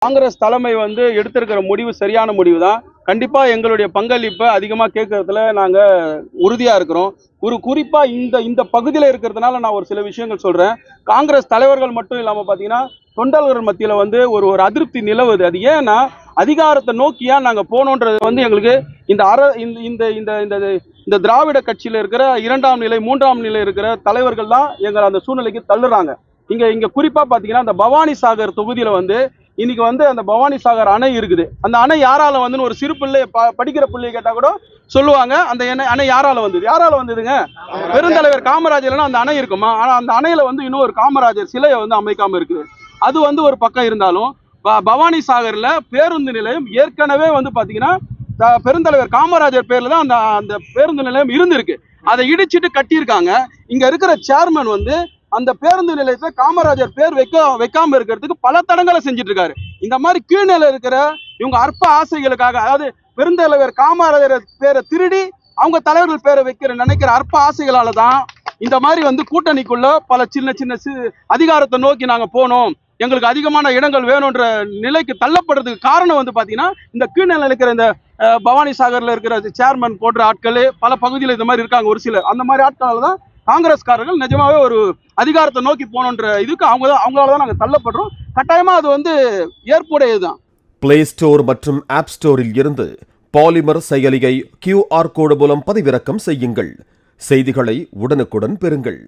காங்கிரஸ் தலைமை எடுத்திருக்கிற முடிவு சரியான முடிவு தான். கண்டிப்பா எங்களுடைய பங்களிப்பை அதிகமா கேட்கறதுல நாங்க உறுதியா இருக்கிறோம். குறிப்பா இந்த பகுதியில இருக்கிறதுனால நான் ஒரு சில விஷயங்கள் சொல்றேன். காங்கிரஸ் தலைவர்கள் மட்டும் இல்லாம பாத்தீங்கன்னா தொண்டர்கள் மத்தியில ஒரு ஒரு அதிருப்தி நிலவுது. அது ஏன்னா அதிகாரத்தை நோக்கியா நாங்க போனோன்றது எங்களுக்கு இந்த இந்த இந்த இந்த இந்த திராவிட கட்சியில இருக்கிற 2ஆம் நிலை 3ஆம் நிலை இருக்கிற தலைவர்கள் தான் எங்களை அந்த சூழ்நிலைக்கு தள்ளுறாங்க. இங்க குறிப்பா பாத்தீங்கன்னா அந்த பவானி சாகர் தொகுதியில இன்னைக்கு அந்த பவானி சாகர் அணை இருக்குது. அந்த அணை யாரால ஒரு சிறு பிள்ளை படிக்கிற பிள்ளையை கேட்டா கூட சொல்லுவாங்க அந்த அணை யாரால வந்ததுங்க. பெருந்தலைவர் காமராஜர் அந்த அணை இருக்குமா? ஆனா அந்த அணையில இன்னும் ஒரு காமராஜர் சிலையை அமைக்காம இருக்குது. அது ஒரு பக்கம் இருந்தாலும் பவானி சாகர்ல பேருந்து நிலையம் ஏற்கனவே பாத்தீங்கன்னா பெருந்தலைவர் காமராஜர் பேர்ல தான் அந்த பேருந்து நிலையம் இருந்திருக்கு. அதை இடிச்சிட்டு கட்டியிருக்காங்க. இங்க இருக்கிற சேர்மன் அந்த பேருந்து நிலையத்துல காமராஜர் பேர் வைக்காம இருக்கிறதுக்கு பல தடங்களை செஞ்சுட்டு இருக்காரு. இந்த மாதிரி கீழ்நிலை இருக்கிற இவங்க அற்ப ஆசைகளுக்காக, அதாவது பெருந்தலைவர் காமராஜர் பேரை திருடி அவங்க தலைவர்கள் பேரை நினைக்கிற அற்ப ஆசைகளாலதான் இந்த மாதிரி கூட்டணிக்குள்ள பல சின்ன சின்ன அதிகாரத்தை நோக்கி நாங்க போனோம், எங்களுக்கு அதிகமான இடங்கள் வேணும்ன்ற நிலைக்கு தள்ளப்படுறதுக்கு காரணம் பாத்தீங்கன்னா இந்த கீழ்நிலை இருக்கிற இந்த பவானி சாகர்ல இருக்கிற சேர்மன் போன்ற ஆட்கள் பல பகுதியில் இந்த மாதிரி இருக்காங்க. ஒரு சிலர் அந்த மாதிரி ஆட்களால தான் காங்கிரஸ்காரர்கள் நிஜமாவே ஒரு அதிகாரத்தை நோக்கி போனோன்ற இதுக்கு அவங்களாலதான் நாங்க தள்ளப்படுறோம். கட்டாயமா அது ஏற்புடையதுதான். பிளே ஸ்டோர் மற்றும் ஆப் ஸ்டோரில் இருந்து பாலிமர் செயலியை QR கோடு மூலம் பதிவிறக்கம் செய்யுங்கள். செய்திகளை உடனுக்குடன் பெறுங்கள்.